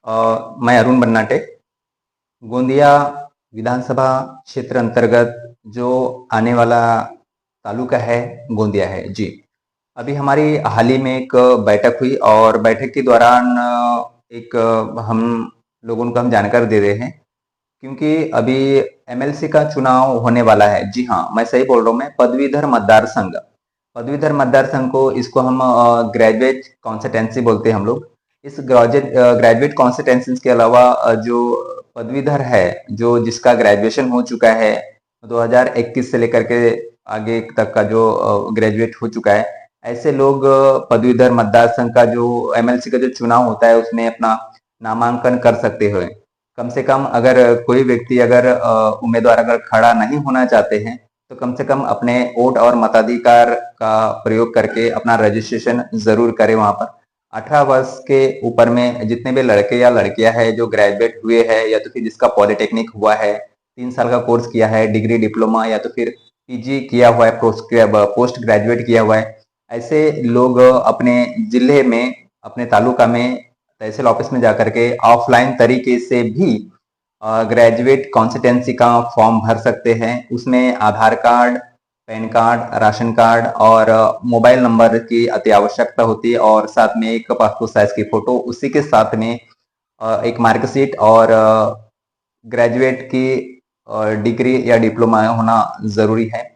मैं अरुण बन्नाटे, गोंदिया विधानसभा क्षेत्र अंतर्गत जो आने वाला तालुका है, गोंदिया है जी। अभी हमारी हाल ही में एक बैठक हुई और बैठक के दौरान एक हम लोगों को हम जानकारी दे रहे हैं, क्योंकि अभी एमएलसी का चुनाव होने वाला है। जी हाँ, मैं सही बोल रहा हूँ। मैं पदवीधर मतदार संघ, पदवीधर मतदार संघ को इसको हम ग्रेजुएट कॉन्स्टिटेंसी बोलते हैं हम लोग। इस ग्रेजुएट कॉन्स्टिटेंसी के अलावा जो पदवीधर है, जो जिसका ग्रेजुएशन हो चुका है 2021 से लेकर के आगे तक का जो ग्रेजुएट हो चुका है, ऐसे लोग पदवीधर मतदार संघ का जो एमएलसी का जो चुनाव होता है उसमें अपना नामांकन कर सकते हैं। कम से कम अगर कोई व्यक्ति अगर उम्मीदवार अगर खड़ा नहीं होना चाहते हैं, तो कम से कम अपने वोट और मताधिकार का प्रयोग करके अपना रजिस्ट्रेशन जरूर करें वहां पर। 18 वर्ष के ऊपर में जितने भी लड़के या लड़कियां हैं जो ग्रेजुएट हुए हैं, या तो फिर जिसका पॉलिटेक्निक हुआ है, 3 साल का कोर्स किया है, डिग्री डिप्लोमा या तो फिर पीजी किया हुआ है, पोस्ट ग्रेजुएट किया हुआ है, ऐसे लोग अपने जिले में, अपने तालुका में तहसील ऑफिस में जाकर के ऑफलाइन तरीके से भी ग्रेजुएट कॉन्स्टिटेंसी का फॉर्म भर सकते हैं। उसमें Aadhaar card, PAN card, ration card और मोबाइल नंबर की अति आवश्यकता होती है, और साथ में एक पासपोर्ट साइज की फोटो, उसी के साथ में एक मार्कशीट और ग्रेजुएट की डिग्री या डिप्लोमा होना जरूरी है।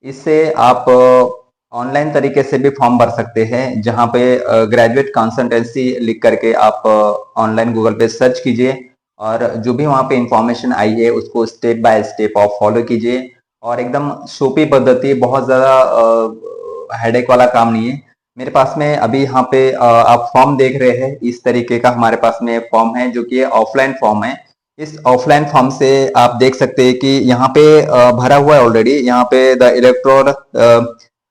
इससे आप ऑनलाइन तरीके से भी फॉर्म भर सकते हैं, जहां पे ग्रेजुएट कंसल्टेंसी लिख करके आप ऑनलाइन गूगल पे सर्च कीजिए और जो भी वहां पे इंफॉर्मेशन आई है उसको स्टेप बाय स्टेप आप फॉलो कीजिए। और एकदम सोपी पद्धति, बहुत ज्यादा हेडेक वाला काम नहीं है। मेरे पास में अभी यहाँ पे आप फॉर्म देख रहे हैं, इस तरीके का हमारे पास में फॉर्म है, जो कि ऑफलाइन फॉर्म है। इस ऑफलाइन फॉर्म से आप देख सकते हैं कि यहाँ पे भरा हुआ है ऑलरेडी। यहाँ पे the electoral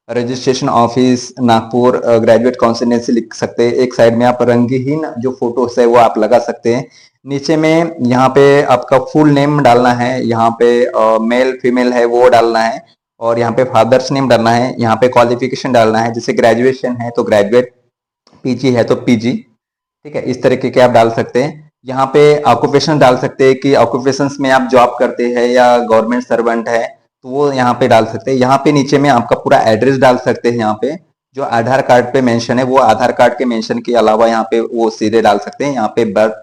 registration office Nagpur graduate constituency लिख सकते हैं। एक साइड में आप रंगहीन जो फोटोस है वो आप लगा सकते हैं। नीचे में यहाँ पे आपका फुल नेम डालना है, यहाँ पे मेल फीमेल है वो डालना है, और यहाँ पे फादर्स नेम डालना है, यहाँ पे क्वालिफिकेशन डालना है, जैसे ग्रेजुएशन है तो ग्रेजुएट, पीजी है तो पीजी। ठीक है, इस तरीके के आप डाल सकते हैं। यहाँ पे ऑक्यूपेशन डाल सकते हैं कि ऑक्यूपेशन में आप जॉब करते हैं या गवर्नमेंट सर्वेंट है, तो वो यहाँ पे डाल सकते हैं। यहाँ पे नीचे में आपका पूरा एड्रेस डाल सकते हैं। यहाँ पे जो आधार कार्ड पे मेंशन है वो आधार कार्ड के मेंशन के अलावा यहाँ पे वो सीधे डाल सकते हैं। यहाँ पे बर्थ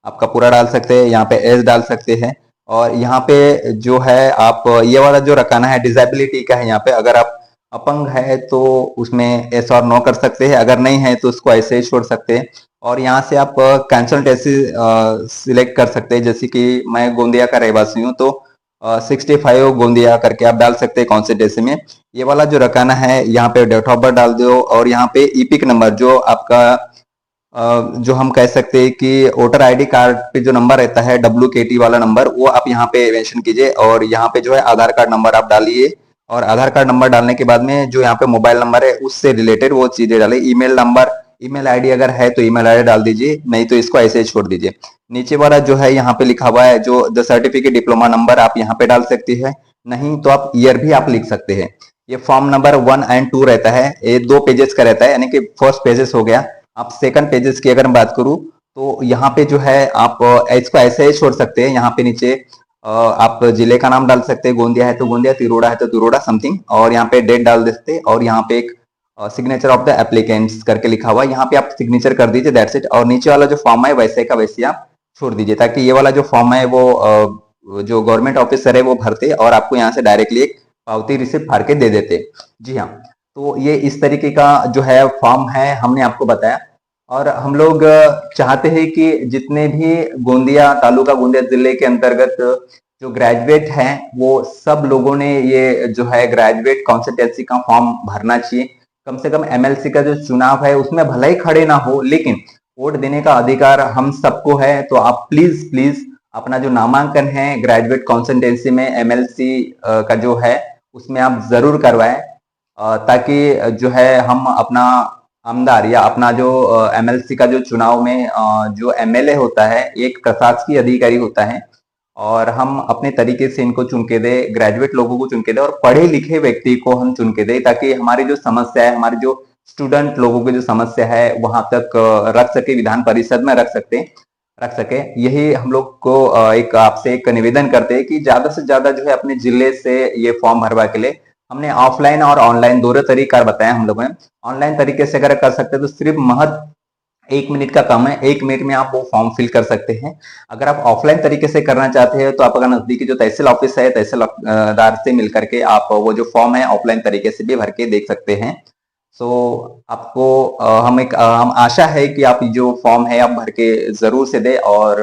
आपका पूरा डाल सकते हैं, यहाँ पे एज डाल सकते हैं, और यहाँ पे जो है आप ये वाला जो रखाना है डिसेबिलिटी का है। यहाँ पे अगर आप अपंग है तो उसमें एस और नो कर सकते हैं, अगर नहीं है तो उसको ऐसे ही छोड़ सकते हैं। और यहाँ से आप कंसल्टेंसी सिलेक्ट कर सकते हैं, जैसे कि मैं गोंदिया का रहवासी हूँ तो 65 गोंदिया करके आप डाल सकते हैं कॉन्स्टिट्यूंसी में। ये वाला जो रखाना है यहाँ पे डेट ऑफ बर्थ डाल दो, और यहाँ पे ईपिक नंबर जो आपका जो हम कह सकते हैं कि वोटर आईडी कार्ड पे जो नंबर रहता है WKT वाला नंबर, वो आप यहाँ पे मेंशन कीजिए। और यहाँ पे जो है आधार कार्ड नंबर आप डालिए, और आधार कार्ड नंबर डालने के बाद में जो यहाँ पे मोबाइल नंबर है उससे रिलेटेड वो चीजें डालिए। ईमेल नंबर, ईमेल आईडी अगर है तो ईमेल आईडी डाल दीजिए, नहीं तो इसको ऐसे ही छोड़ दीजिए। नीचे वाला जो है यहाँ पे लिखा हुआ है जो द सर्टिफिकेट डिप्लोमा नंबर, आप यहाँ पे डाल सकते हैं, नहीं तो आप ईयर भी आप लिख सकते हैं। ये फॉर्म नंबर 1 और 2 रहता है, ये 2 पेजेस का रहता है, यानी कि फर्स्ट पेजेस हो गया। आप सेकंड पेजेस की अगर बात करूं तो यहाँ पे जो है आप इसको ऐसे ही छोड़ सकते हैं। यहाँ पे नीचे आप जिले का नाम डाल सकते हैं, गोंदिया है तो गोंदिया, तिरोड़ा है तो तिरोड़ा समथिंग, और यहाँ पे डेट डाल देते हैं, और यहाँ पे एक सिग्नेचर ऑफ द एप्लीकेंट्स करके लिखा हुआ है, यहाँ पे आप सिग्नेचर कर दीजिए, दैट्स इट। और नीचे वाला जो फॉर्म है वैसे का वैसे आप छोड़ दीजिए, ताकि ये वाला जो फॉर्म है वो जो गवर्नमेंट ऑफिसर है वो भरते और आपको यहाँ से डायरेक्टली एक पावती रिसिप्ट फाड़ के दे देते। जी हाँ, तो ये इस तरीके का जो है फॉर्म है, हमने आपको बताया। और हम लोग चाहते हैं कि जितने भी गोंदिया तालुका, गोंदिया जिले के अंतर्गत जो ग्रेजुएट हैं, वो सब लोगों ने ये जो है ग्रेजुएट कॉन्स्टिट्यूंसी का फॉर्म भरना चाहिए। कम से कम एमएलसी का जो चुनाव है उसमें भले ही खड़े ना हो, लेकिन वोट देने का अधिकार हम सबको है। तो आप प्लीज प्लीज अपना जो नामांकन है ग्रेजुएट कॉन्स्टिट्यूंसी में एमएलसी का जो है उसमें आप जरूर करवाएं, ताकि जो है हम अपना आमदार या अपना जो एमएलसी का जो चुनाव में जो एमएलए होता है एक प्रशासकीय अधिकारी होता है, और हम अपने तरीके से इनको चुन के दे, ग्रेजुएट लोगों को चुन के दे और पढ़े लिखे व्यक्ति को हम चुन के दे, ताकि हमारी जो समस्या है, हमारे जो स्टूडेंट लोगों की जो समस्या है वहां तक रख सके, विधान परिषद में रख सकते हैं। रख सके। यही हम लोग को एक आपसे एक निवेदन करते हैं कि ज्यादा से ज्यादा जो है अपने जिले से ये फॉर्म भरवा के लिए। हमने ऑफलाइन और ऑनलाइन दोनों तरीका बताया हम लोगों ने। ऑनलाइन तरीके से अगर कर सकते हैं तो सिर्फ महज 1 मिनट का काम है, 1 मिनट में आप वो फॉर्म फिल कर सकते हैं। अगर आप ऑफलाइन तरीके से करना चाहते हैं तो आप अगर नजदीकी जो तहसील ऑफिस है, तहसीलदार से मिल करके आप वो जो फॉर्म है ऑफलाइन तरीके से भी भर के देख सकते हैं। सो आपको हम आशा है कि आप जो फॉर्म है आप भर के जरूर से दें, और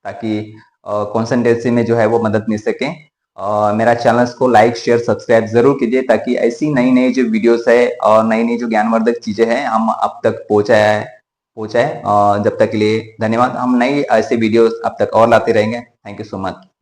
ताकि कंसल्टेंसी में जो है वो मदद मिल सके। मेरा चैनल को लाइक शेयर सब्सक्राइब जरूर कीजिए, ताकि ऐसी नई नई जो वीडियोस है और नई नई जो ज्ञानवर्धक चीजें हैं हम अब तक पहुंचाए। जब तक के लिए धन्यवाद। हम नई ऐसे वीडियोस अब तक और लाते रहेंगे। Thank you so much.